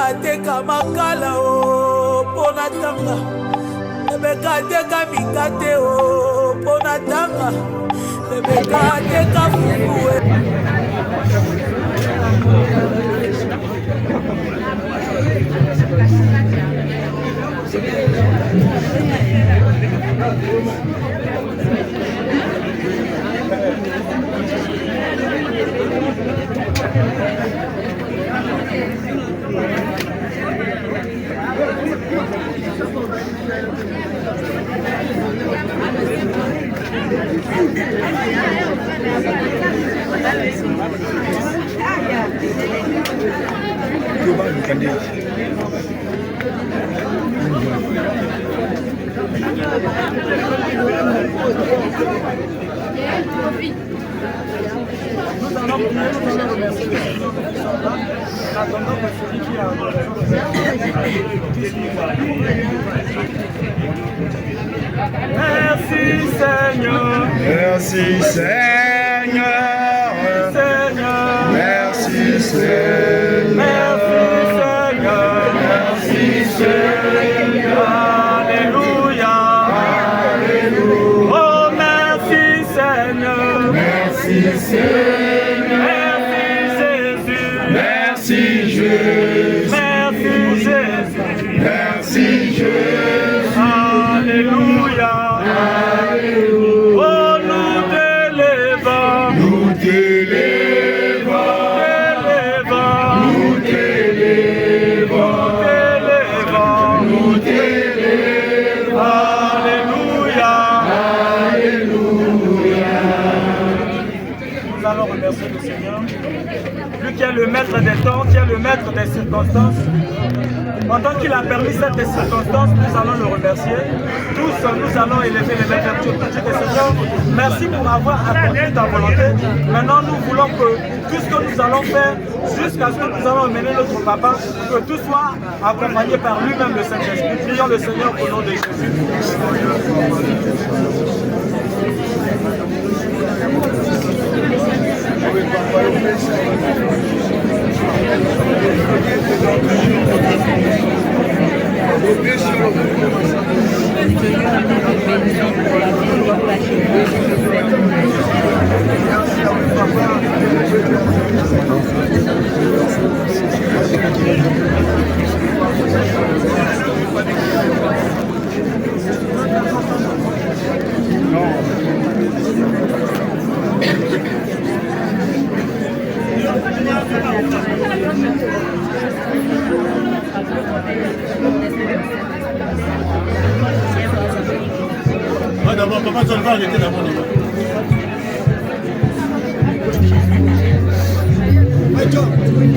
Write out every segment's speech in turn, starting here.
ateka makala pona tanga lebeka ateka mikate pona tanga lebeka ateka fufu Merci Seigneur. Merci Seigneur. Merci Seigneur. Merci Seigneur. Alléluia. Alléluia. Oh merci Seigneur. Merci Seigneur. Merci Jésus. Merci Jésus. Merci Jésus. Merci Jésus. Alléluia. Alléluia. Oh nous t'élevons. Nous t'élevons. Nous t'élevons. Nous t'élevons. Alléluia. Alléluia. Nous allons remercier le Seigneur, lui qui est le maître des temps, qui est le maître des circonstances. Pendant qu'il a permis cette circonstance, nous allons le remercier. Tous, nous allons élever les mains vers Dieu pour dire que Seigneur, merci pour m'avoir accordé ta volonté. Maintenant, nous voulons que tout ce que nous allons faire, jusqu'à ce que nous allons emmener notre papa, que tout soit accompagné par lui-même le Saint-Esprit. Prions le Seigneur au nom de Jésus. D'abord, papa, tu vas arrêter d'abord.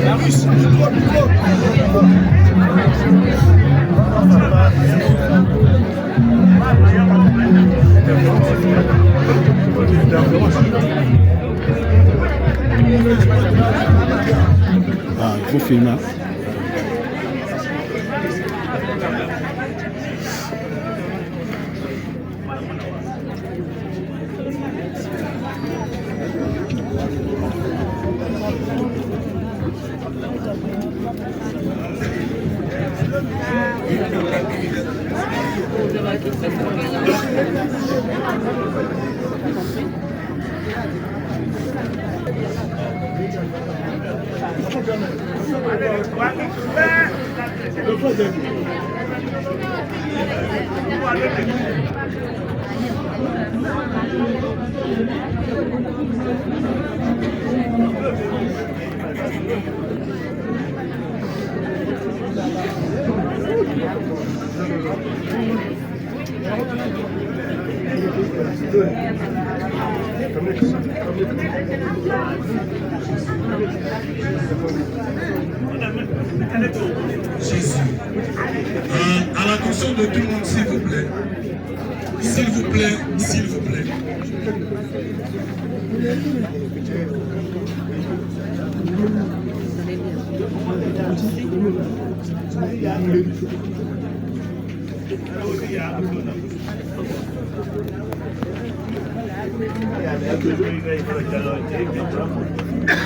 La russe, il faut filmer. Jésus. À l'attention de tout le monde, s'il vous plaît. S'il vous plaît, s'il vous plaît.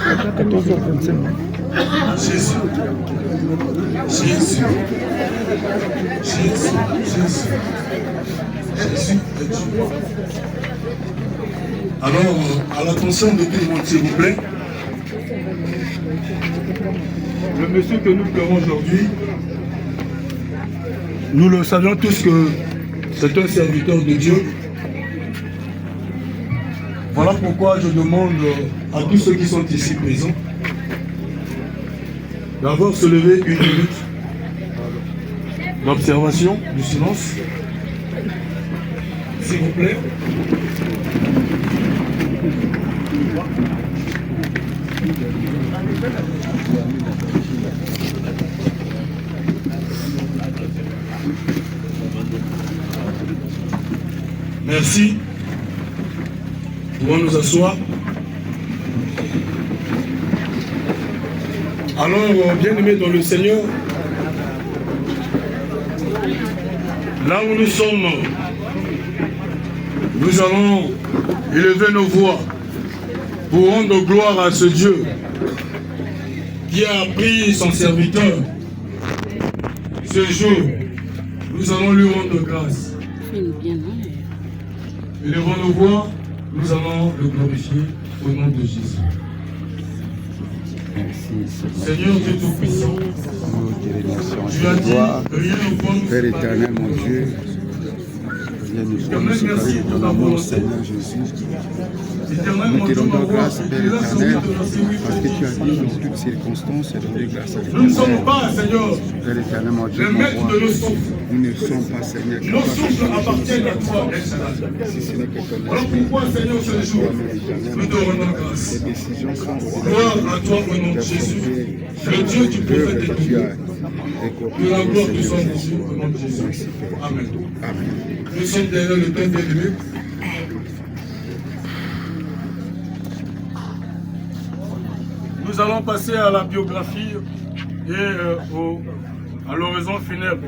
À 14h25. Jésus. Jésus. Jésus. Jésus. Jésus est Dieu. Alors, à l'attention de tout le monde, s'il vous plaît, le monsieur que nous pleurons aujourd'hui, nous le savions tous que c'est un serviteur de Dieu. Voilà pourquoi je demande à tous ceux qui sont ici présents d'avoir se lever une minute d'observation, du silence. S'il vous plaît. Merci. Nous allons nous asseoir. Alors, bien-aimés dans le Seigneur, là où nous sommes, nous allons élever nos voix pour rendre gloire à ce Dieu qui a appris son serviteur. Ce jour, nous allons lui rendre grâce. Élevons nos voix, nous allons le glorifier au nom de Jésus. Seigneur Dieu Tout-Puissant, tu as dit, rien ne peut nous Père éternel, mon Dieu, viens nous séparer de ton amour, Seigneur Jésus. Nous te rendons grâce, Père éternel, parce que tu as dit dans toutes circonstances de donner grâce à Nous ne sommes pas, Seigneur, Père éternel, mon Dieu, le maître de nos souffles. nous ne sommes pas, Seigneur, Nos souffles appartiennent à toi, si ce n'est que ton voilà esprit. pourquoi, Seigneur, ce jour, nous te rendons grâce. Ces décisions sont Gloire à toi au nom de Jésus, le Dieu du prophète et tu as que la gloire te soit rendue au nom de Jésus. Amen. Amen. Nous sommes derrière le Père bien-aimé. Nous allons passer à la biographie et à l'oraison funèbre.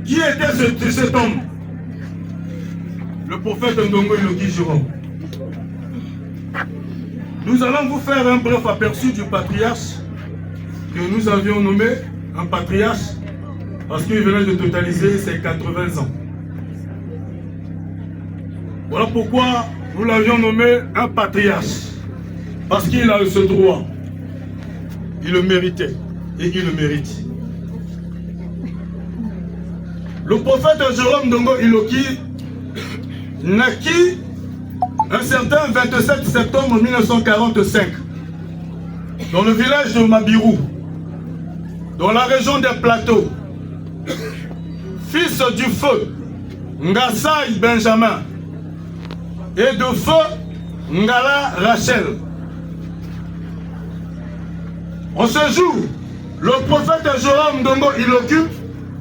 Qui était cet homme? Le prophète Ndongo Iloki Jérôme. Nous allons vous faire un bref aperçu du patriarche que nous avions nommé un patriarche parce qu'il venait de totaliser ses 80 ans. Voilà pourquoi nous l'avions nommé un patriarche. Parce qu'il a ce droit. Il le méritait et il le mérite. Le prophète Jérôme Ndongo Iloki naquit un certain 27 septembre 1945 dans le village de Mabirou, dans la région des Plateaux, fils du feu Ngassaï Benjamin et de feu Ngala Rachel. En ce jour, le prophète Jérôme Ndongo Iloki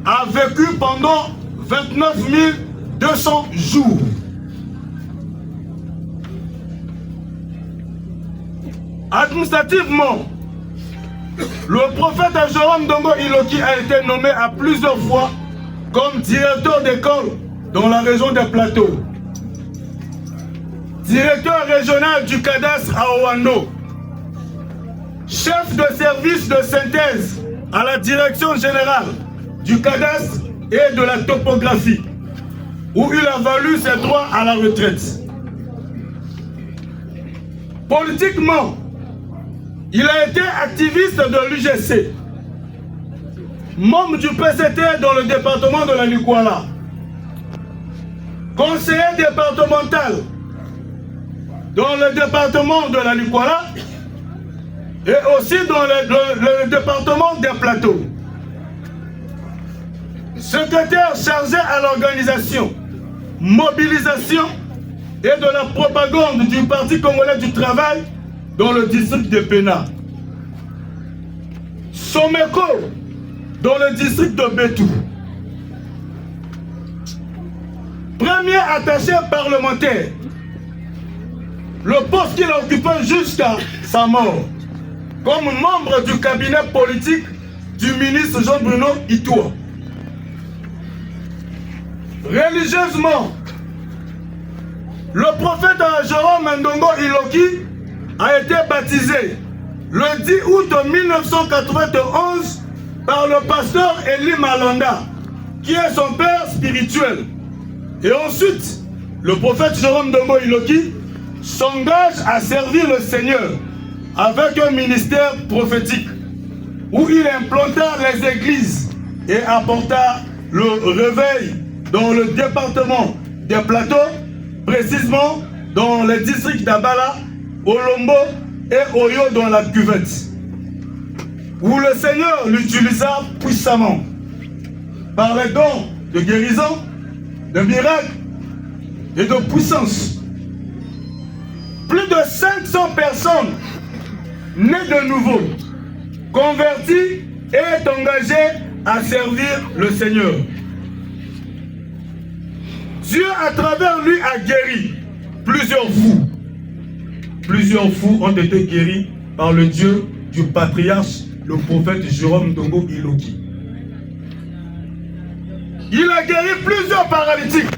a vécu pendant 29 200 jours. Administrativement, le prophète Jérôme Ndongo Iloki a été nommé à plusieurs fois comme directeur d'école dans la région des Plateaux, directeur régional du cadastre à Oando, chef de service de synthèse à la direction générale du cadastre et de la topographie, où il a valu ses droits à la retraite. Politiquement, il a été activiste de l'UGC, membre du PCT dans le département de la Likuala, conseiller départemental dans le département de la Likuala et aussi dans le département des Plateaux. Secrétaire chargé à l'organisation, mobilisation et de la propagande du Parti congolais du travail dans le district de Pena. Someko dans le district de Betou. Premier attaché parlementaire, le poste qu'il occupait jusqu'à sa mort, comme membre du cabinet politique du ministre Jean-Bruno Itoua. Religieusement, Le prophète Jérôme Ndongo Iloki a été baptisé le 10 août 1991 par le pasteur Eli Malonda, qui est son père spirituel. Et ensuite, le prophète Jérôme Ndongo Iloki s'engage à servir le Seigneur avec un ministère prophétique où il implanta les églises et apporta le réveil dans le département des Plateaux, précisément dans les districts d'Abala, Olombo et Oyo dans la Cuvette, où le Seigneur l'utilisa puissamment par les dons de guérison, de miracles et de puissance. Plus de 500 personnes nées de nouveau, converties et engagées à servir le Seigneur. Dieu, à travers lui, a guéri plusieurs fous. Plusieurs fous ont été guéris par le Dieu du patriarche, le prophète Jérôme Ndongo Iloki. Il a guéri plusieurs paralytiques.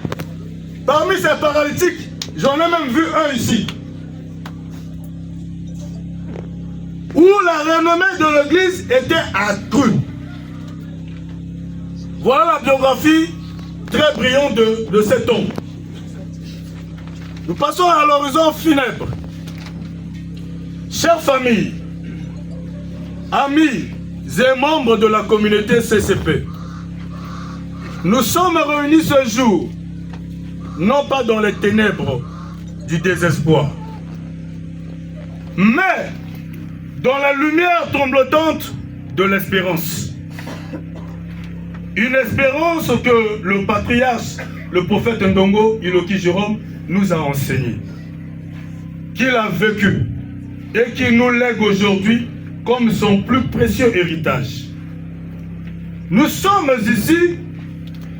Parmi ces paralytiques, j'en ai même vu un ici, où la renommée de l'église était accrue. Voilà la biographie très brillante de cet homme. Nous passons à l'horizon funèbre. Chères familles, amis et membres de la communauté CCP, nous sommes réunis ce jour, non pas dans les ténèbres du désespoir, mais dans la lumière tremblotante de l'espérance. Une espérance que le patriarche, le prophète Ndongo Iloki Jérôme, nous a enseigné, qu'il a vécu et qu'il nous lègue aujourd'hui comme son plus précieux héritage. Nous sommes ici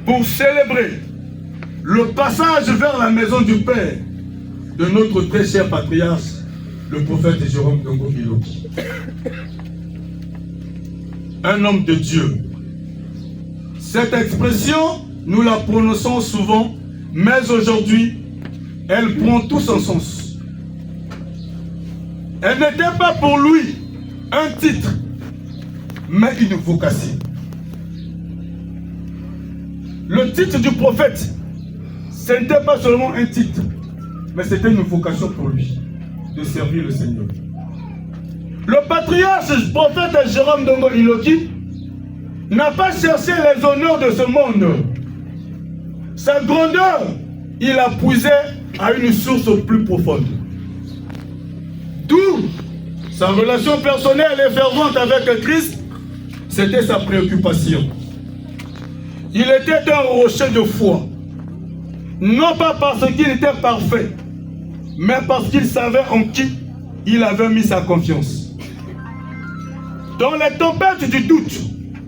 pour célébrer le passage vers la maison du Père de notre très cher patriarche, le prophète Jérôme Ndongo Iloki. Un homme de Dieu. Cette expression, nous la prononçons souvent, mais aujourd'hui, elle prend tout son sens. Elle n'était pas pour lui un titre, mais une vocation. Le titre du prophète, ce n'était pas seulement un titre, mais c'était une vocation pour lui, de servir le Seigneur. Le patriarche prophète Jérôme Ndongo Iloki n'a pas cherché les honneurs de ce monde. Sa grandeur, il a puisé à une source plus profonde. D'où sa relation personnelle et fervente avec Christ, c'était sa préoccupation. Il était un rocher de foi. Non pas parce qu'il était parfait, mais parce qu'il savait en qui il avait mis sa confiance. Dans les tempêtes du doute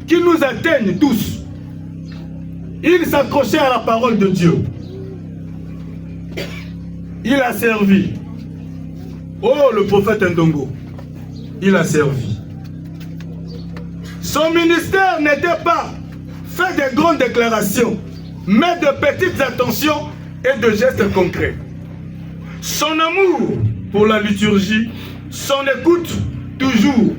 qui nous atteignent tous, il s'accrochait à la parole de Dieu. Il a servi. Oh, le prophète Ndongo, il a servi. Son ministère n'était pas fait de grandes déclarations, mais de petites attentions et de gestes concrets. Son amour pour la liturgie, son écoute toujours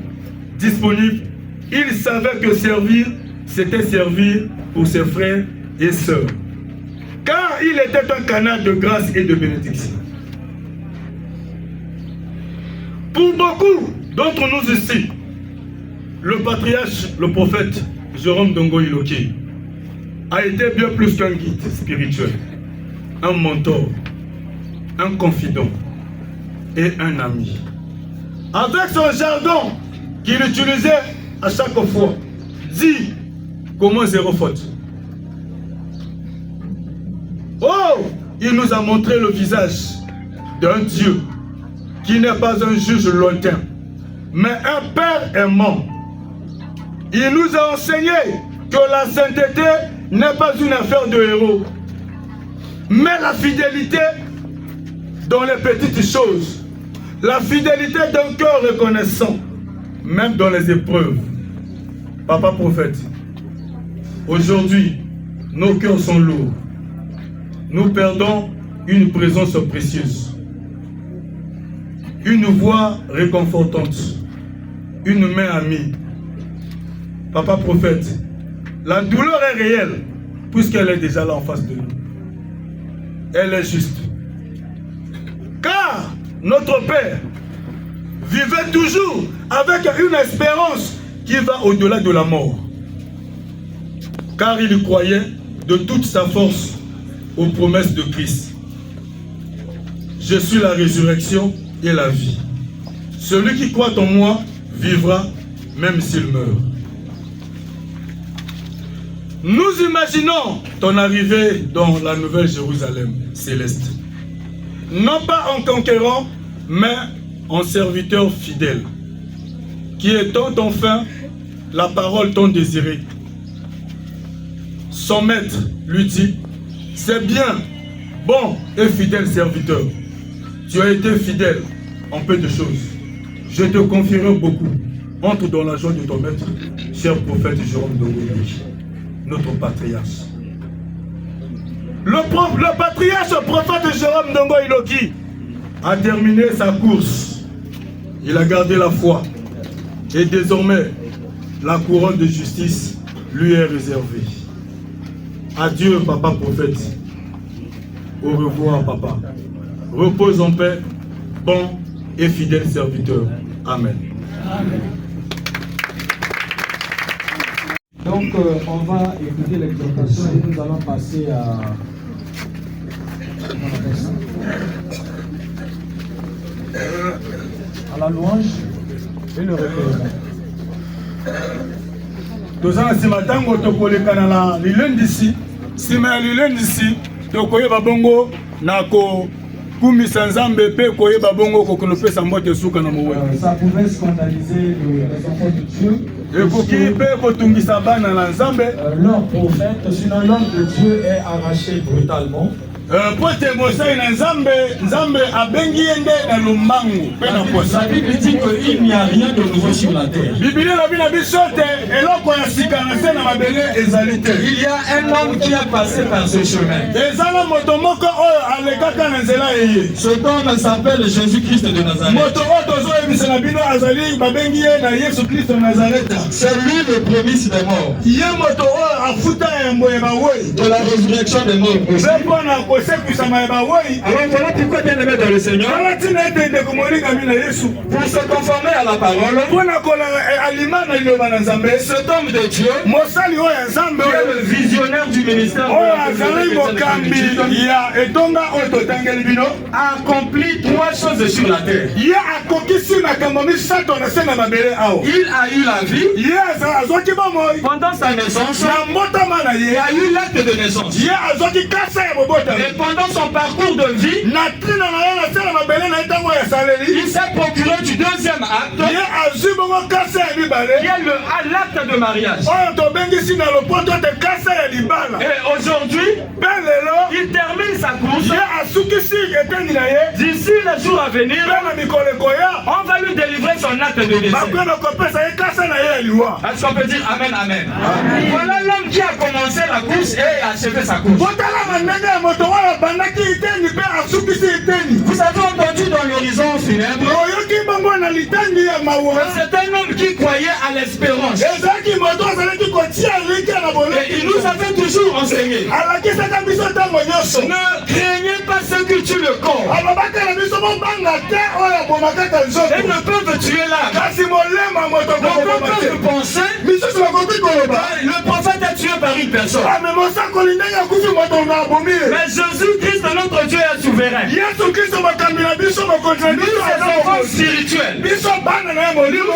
disponible, il savait que servir, c'était servir pour ses frères et sœurs. Car il était un canal de grâce et de bénédiction. Pour beaucoup d'entre nous ici, le patriarche, le prophète Jérôme Ndongo Iloki a été bien plus qu'un guide spirituel, un mentor, un confident et un ami. Avec son jargon qu'il utilisait à chaque fois, dit comment zéro faute. Oh, il nous a montré le visage d'un Dieu qui n'est pas un juge lointain, mais un Père aimant. Il nous a enseigné que la sainteté n'est pas une affaire de héros, mais la fidélité dans les petites choses, la fidélité d'un cœur reconnaissant, même dans les épreuves. Papa prophète, aujourd'hui, nos cœurs sont lourds. Nous perdons une présence précieuse, une voix réconfortante, une main amie. Papa prophète, la douleur est réelle puisqu'elle est déjà là en face de nous. Elle est juste. Car notre Père vivait toujours avec une espérance qui va au-delà de la mort. Car il croyait de toute sa force aux promesses de Christ. Je suis la résurrection et la vie. Celui qui croit en moi vivra même s'il meurt. Nous imaginons ton arrivée dans la nouvelle Jérusalem céleste. Non pas en conquérant, mais en serviteur fidèle, qui étant enfin la parole tant désirée. Son maître lui dit, c'est bien, bon et fidèle serviteur. Tu as été fidèle en peu de choses. Je te confierai beaucoup. Entre dans la joie de ton maître, cher prophète Jérôme Ndongo, notre patriarche. Le patriarche prophète Jérôme Ndongo Iloki a terminé sa course. Il a gardé la foi. Et désormais, la couronne de justice lui est réservée. Adieu, papa prophète. Au revoir, papa. Repose en paix, bon et fidèle serviteur. Amen. Amen. Donc, on va écouter l'exhortation et nous allons passer à la louange et le recueillement. Nous allons ce matin, nous allons l'ici. Si nous allons ici, nous allons Ça pouvait scandaliser les enfants de Dieu. Leur prophète, sinon l'homme de Dieu est arraché brutalement. La Bible dit qu'il n'y a rien de nouveau sur la terre. Il y a un homme qui a passé par ce chemin. Cet homme s'appelle Jésus-Christ de Nazareth. C'est lui le prémisse des morts. De la résurrection des morts. Alors voilà pourquoi bien aimé dans le Seigneur, pour se conformer à la parole, cet homme de Dieu, qui est le visionnaire du ministère a accompli 3 choses sur la terre. Il a eu la vie pendant sa naissance. Il a eu l'acte de naissance. Et pendant son parcours de vie, il s'est procuré du deuxième acte, qui est l'acte de mariage. Et aujourd'hui, il termine sa course. D'ici le jour à venir, on va lui délivrer son acte de décès. Est-ce qu'on peut dire Amen, Amen, Amen. Voilà l'homme qui a commencé la course et a achevé sa course. Vous avez entendu dans l'horizon funèbre, c'est un homme qui croyait à l'espérance. Et il nous avait toujours enseigné, ne craignez pas ceux qui tuent le corps et ne peuvent tuer l'âme. Donc on peut penser le prophète est tué par une personne. Mais Jésus-Christ, notre Dieu, est souverain. Nous, ses enfants spirituels, nous,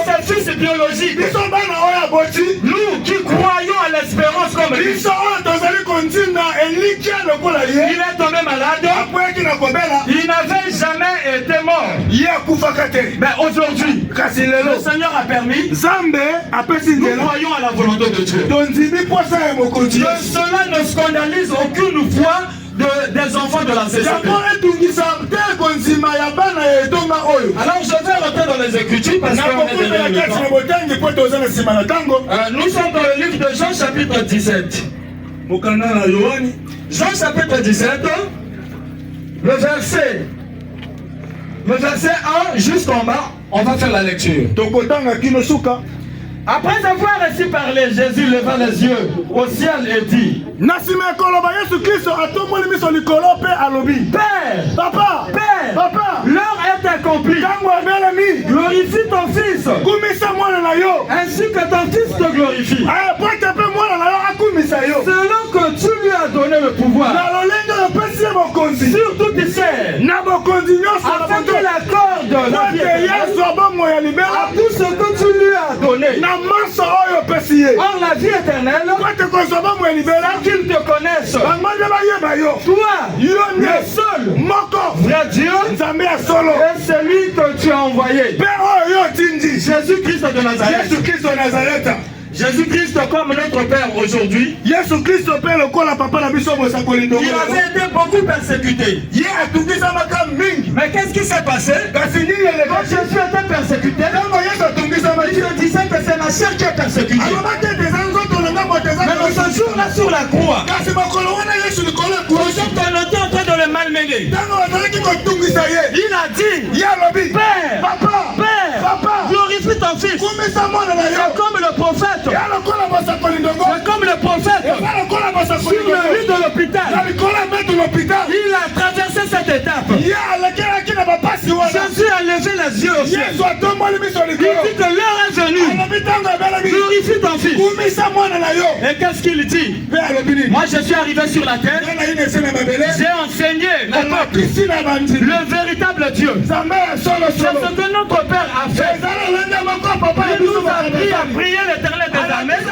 ses fils biologiques, nous qui croyons à l'espérance comme lui, il est tombé malade, il n'avait jamais été mort. Mais aujourd'hui, le Seigneur a permis, nous croyons à la volonté de Dieu. Que cela ne scandalise aucune foi des enfants de la société. Alors je vais rentrer dans les Écritures parce qu'on est derrière le temps. Nous sommes dans le livre de Jean chapitre 17. Jean chapitre 17. le verset 1 jusqu'en bas, on va faire la lecture. Après avoir ainsi parlé, Jésus leva les yeux au ciel et dit: Père, Papa, l'heure est accomplie. Glorifie ton Fils, ainsi que ton Fils te glorifie. Selon que tu lui as donné le pouvoir sur toutes les chaînes, afin qu'il accorde la vie éternelle à tout ce que tu lui as donné. Or la vie éternelle, c'est qu'ils te connaissent, toi, le seul vrai Dieu, et celui que tu as envoyé, Jésus-Christ de Nazareth. Jésus-Christ comme notre Père aujourd'hui, il avait été beaucoup persécuté. Mais qu'est-ce qui s'est passé? Quand Jésus était persécuté, il disait que c'est ma chair qui est persécutée. Mais dans ce jour-là sur la croix, quand on était en train de le malmener, il a dit: Père, Papa, glorifie ton Fils. C'est comme le prophète. C'est comme le prophète sur le lit de l'hôpital. Il a traversé cette étape. Jésus a levé les yeux au ciel. Il dit que l'heure est venue. Glorifie ton Fils. Et qu'est-ce qu'il dit? Moi je suis arrivé sur la terre. J'ai enseigné le véritable Dieu. C'est ce que notre Père a fait. Il nous a appris à prier l'Éternel des armées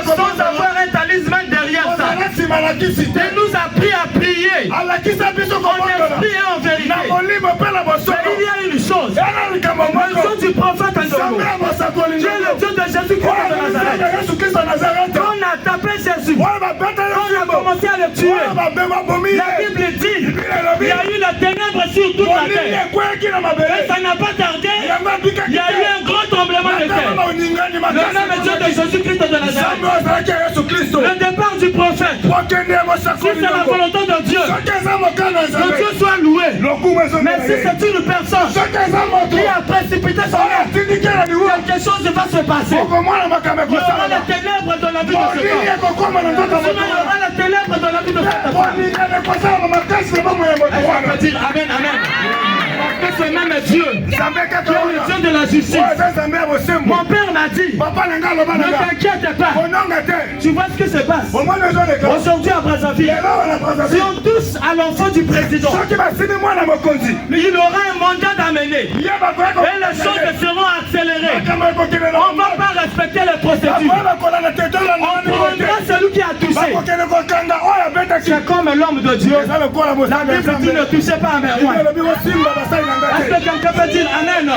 sans avoir un talisman derrière ça. Il nous a appris à prier en esprit et en vérité. Mais il y a une chose, le Dieu du prophète Ndongo, Dieu le Dieu de Jésus-Christ de Nazareth. On a tapé Jésus, on a commencé à le tuer. La Bible dit, il y a eu la ténèbre sur toute la terre. Et ça n'a pas tardé, il y a eu un grand tremblement de terre. Le nom est Dieu de Jésus-Christ de Nazareth. Le départ du prophète, si c'est la volonté de Dieu, que Dieu soit loué. Mais si c'est une personne qui a précipité son âme, quelque chose va se passer. Il y aura les ténèbres dans la vie de ce corps. Il y aura les ténèbres dans la vie de cette femme. On peut dire Amen, Amen. Parce que ce même Dieu, qui est le Dieu de la justice. Mon père m'a dit, ne t'inquiète pas. Tu vois ce qui se passe aujourd'hui à Brazzaville? Si on touche à l'enfant du président, il aura un mandat d'amener. Et les choses seront accélérées. On ne va pas respecter les procédures. On prendra celui qui a touché. C'est comme l'homme de Dieu. La Bible dit ne touchez pas à mes rois. Est-ce que quelqu'un peut dire Amen? La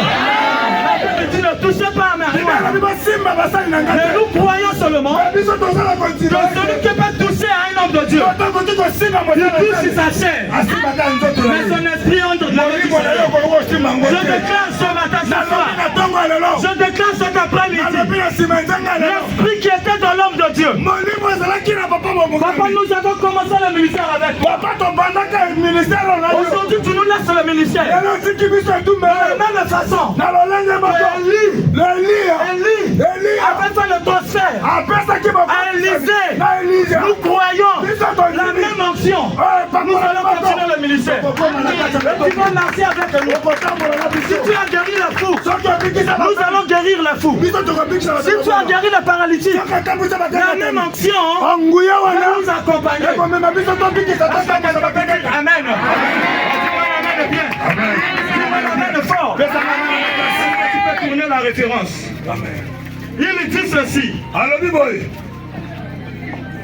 Bible dit ne touchez pas à mes rois. Mais nous croyons seulement que celui qui peut toucher à un homme de Dieu, il touche sa chair. Mais son esprit entre dans le. Je déclare ce matin, ce soir, je déclare cet après-midi, l'esprit qui était dans l'homme de Dieu. Papa, nous avons commencé le ministère avec toi. Aujourd'hui, tu nous laisses le ministère. De la même façon, Élie avait fait le transfert à Élisée. Nous croyons la même onction. Nous allons continuer le ministère. Tu vas marcher avec nous. Si tu as guéri le fou, nous allons guérir le fou. Si tu as guéri le paralytique, la même onction va nous accompagner. Amen. Amen fort. Tu peux tourner la référence. Il dit ceci.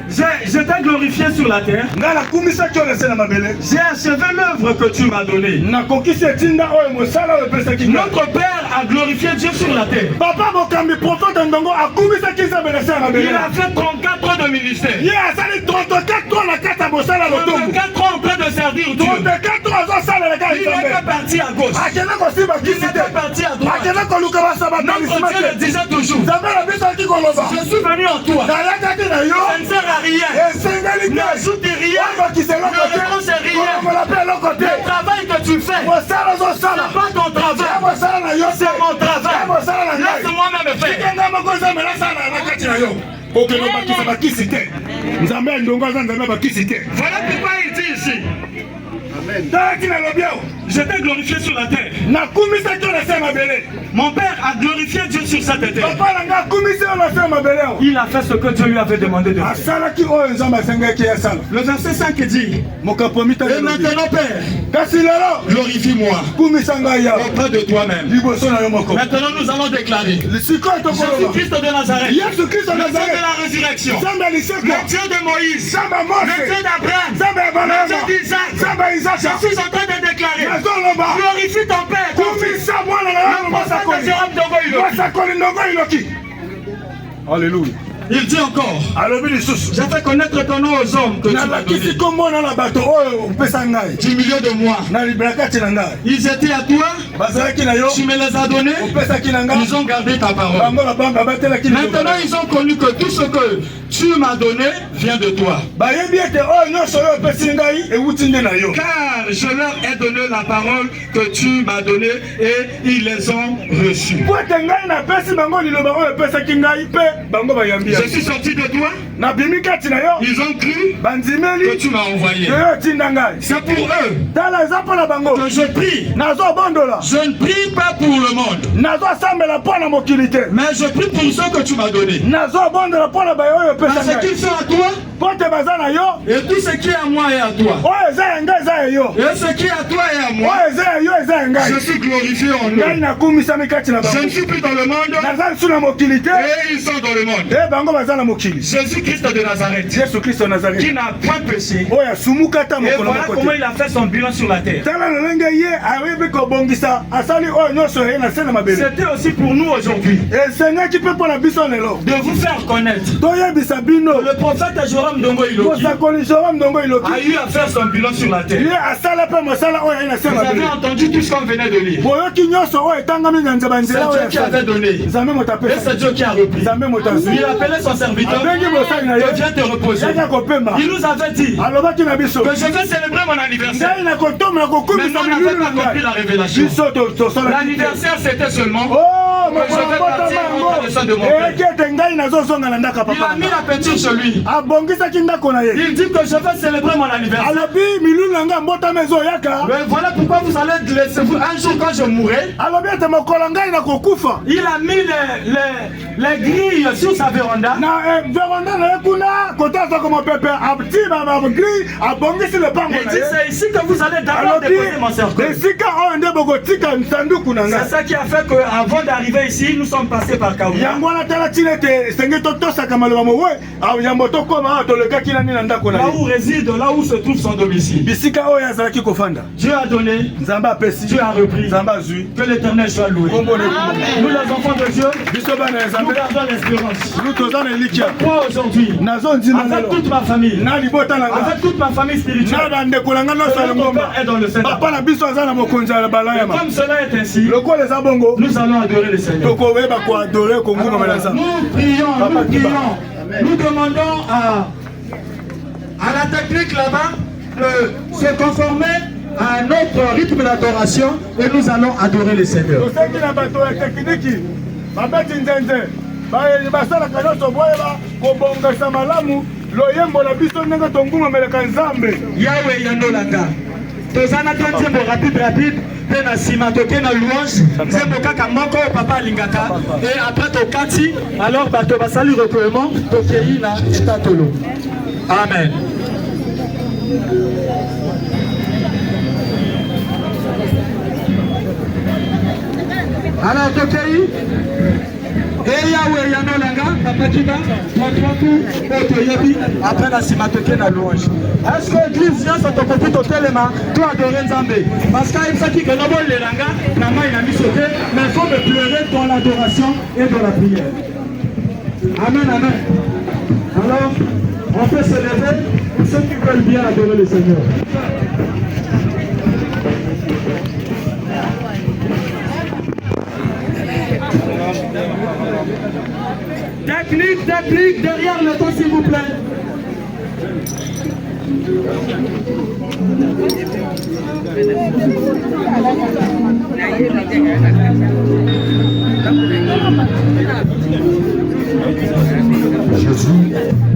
Je t'ai glorifié sur la terre. J'ai achevé l'œuvre que tu m'as donnée. Notre Père a glorifié Dieu sur la terre. Il a fait 34 ans de ministère. 34 ans en train de servir. servir Dieu. Il n'est pas parti à gauche. Il n'est pas parti à droite. Notre Dieu le disait toujours. Je suis venu en toi. Ça ne sert à rien. N'ajoute rien. Ne renonce rien. Le travail que tu fais, c'est pas ton travail. C'est mon travail. Laisse-moi même faire. Voilà pourquoi il dit ici. J'étais glorifié sur la terre. Mon père a glorifié Dieu sur cette terre. Il a fait ce que Dieu lui avait demandé de faire. Le verset 5 dit: et maintenant, Père, glorifie-moi auprès de toi-même. Maintenant, nous allons déclarer: Jésus-Christ de Nazareth, le Dieu de la résurrection, le Dieu de Moïse, le Dieu d'Abraham, le Dieu d'Isaac. Je suis en train de déclarer: glorifie ton Père, ton Fils, le prophète Jérôme Dongo. Alléluia. Il dit encore: j'ai fait connaître ton nom aux hommes que tu m'as donné. Du milieu de moi. Ils étaient à toi, tu me les as donnés, ils ont gardé ta parole. Maintenant ils ont connu que tout ce que tu m'as donné vient de toi. Car je leur ai donné la parole que tu m'as donnée et ils les ont reçus. Je suis sorti de toi. Ils ont cru que tu m'as envoyé. C'est pour eux que je prie. Je ne prie pas pour le monde, mais je prie pour ceux que tu m'as donné. Parce qu'ils sont à toi, et tout ce qui est à moi est à toi. Et ce qui est à toi est à moi. Je suis glorifié en eux. Je ne suis plus dans le monde, et ils sont dans le monde. Jésus-Christ de Nazareth, qui n'a point péché. Et voilà comment il a fait son bilan sur la terre. C'était aussi pour nous aujourd'hui de vous faire connaître. Le prophète Jérôme Dongo Iloki a eu à faire son bilan sur la terre. Vous avez entendu tout ce qu'on venait de lire. C'est Dieu qui avait donné. Et c'est Dieu qui a repris. Il appelait son serviteur que viens te reposer. Il nous avait dit que je vais célébrer mon anniversaire. Mais on n'avait pas compris la révélation. L'anniversaire c'était seulement que je vais partir en train de mon père. Il a mis la peinture sur lui. Il dit que je vais célébrer mon anniversaire. Mais voilà pourquoi vous allez laisser un jour quand je mourrai. Il a mis les grilles sur sa véranda. Il dit c'est ici que vous allez d'abord déposer mon cercueil. C'est ça qui a fait qu'avant d'arriver ici, nous sommes passés par Kaoula. Là où réside, là où se trouve son domicile. Dieu a donné, Dieu a repris. Que l'Éternel soit loué. Nous les enfants de Dieu, nous gardons l'espérance. Je crois aujourd'hui, avec toute ma famille, avec toute ma famille spirituelle, que notre Père est dans le Seigneur. Et comme cela est ainsi, nous allons adorer le Seigneur. Nous prions, nous demandons à la technique là-bas de se conformer à notre rythme d'adoration et nous allons adorer le Seigneur. Yahweh Yandolanga. Tozana tanzembo rapide pe na sima toke na louange nzembo kaka moko papa lingaka et après tokati alors bato basali recueillement tokei na etatolo. Amen. Alors tokei et Yahweh Yanolanga, Papa Kina, après la simatoke na louange. Est-ce que l'église vient sur ton côté totalement, toi adorer Nzambe? Parce qu'il s'agit que nous les langa, maman il a mis sauté, mais il faut me pleurer dans l'adoration et dans la prière. Amen, amen. Alors, on peut se lever pour ceux qui veulent bien adorer le Seigneur. Technique, derrière le temps s'il vous plaît. Jésus.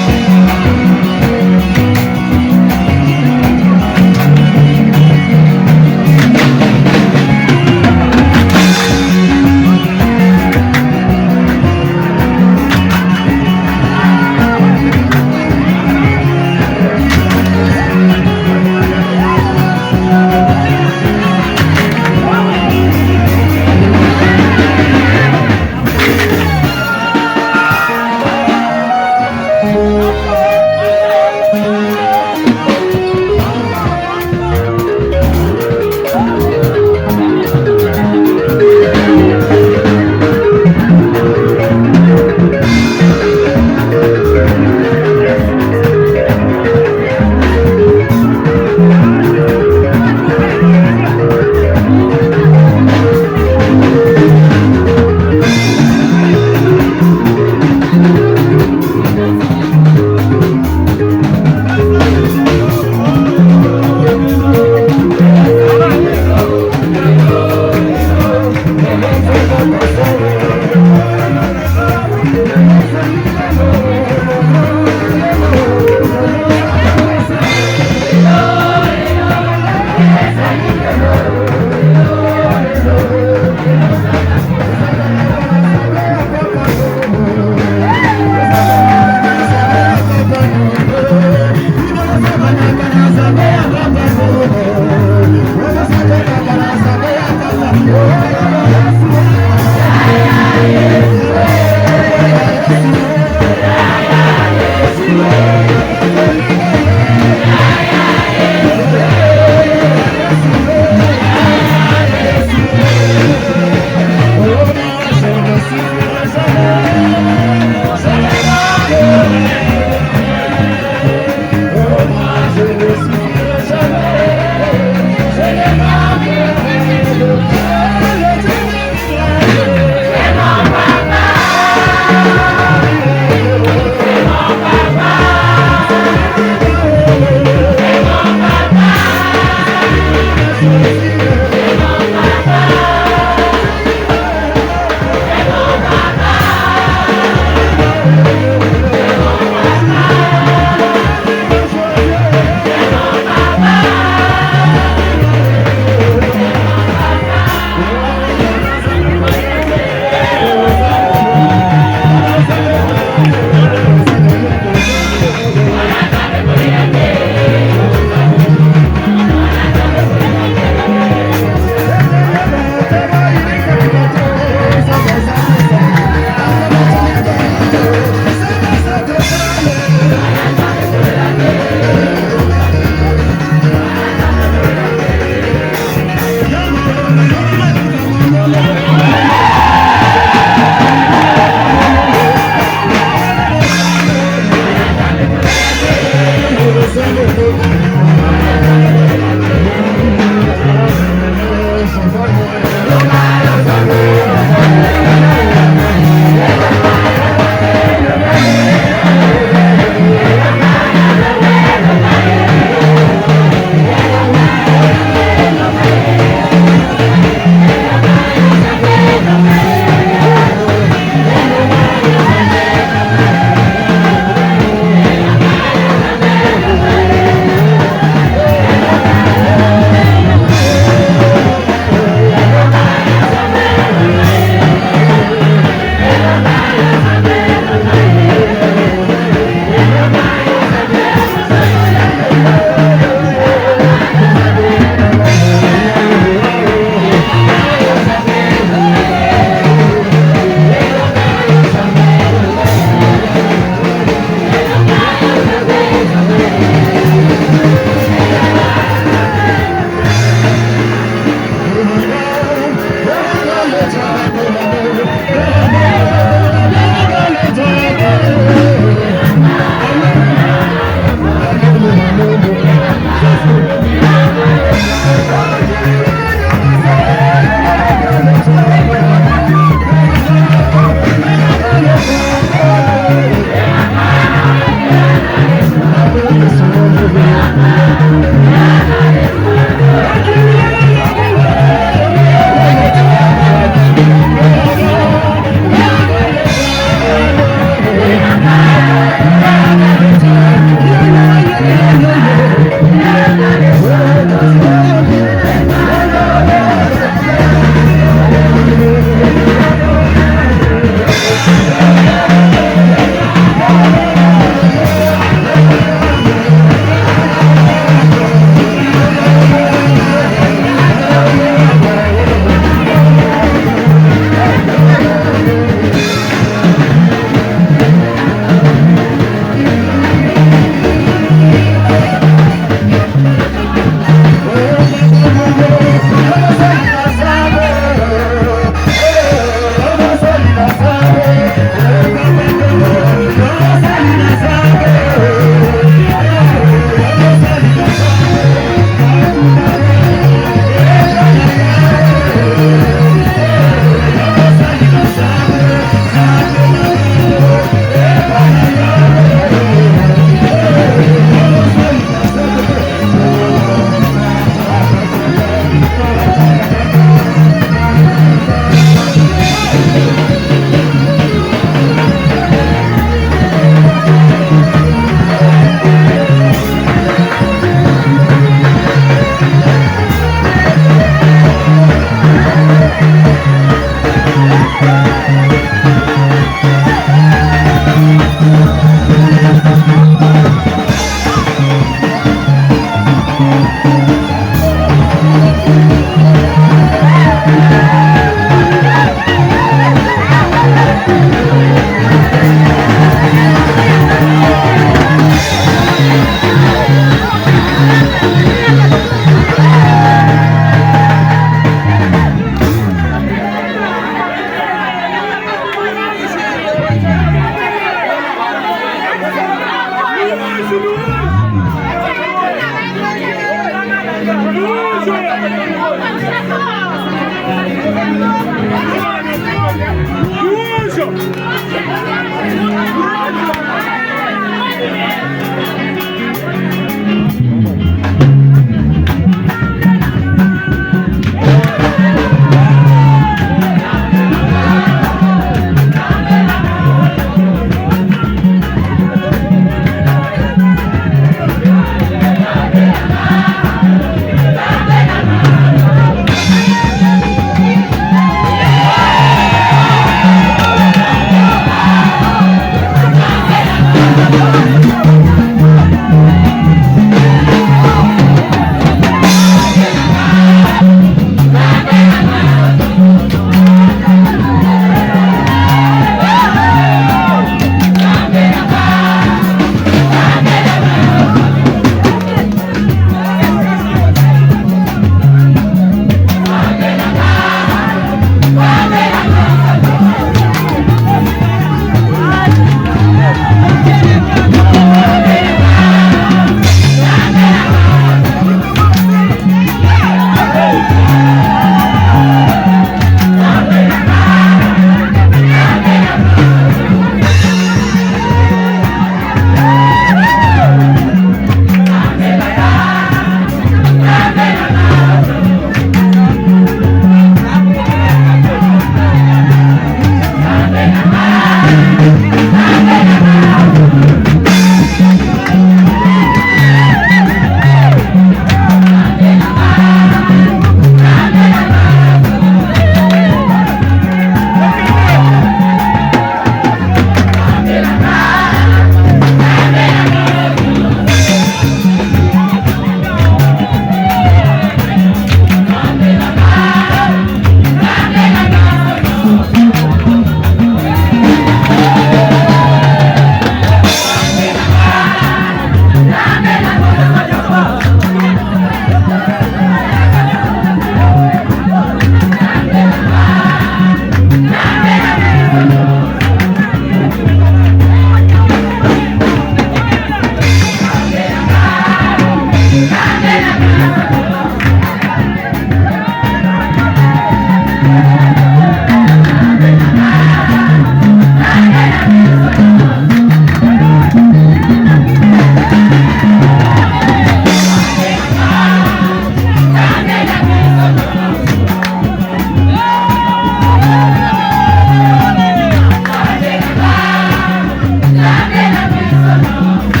Thank you.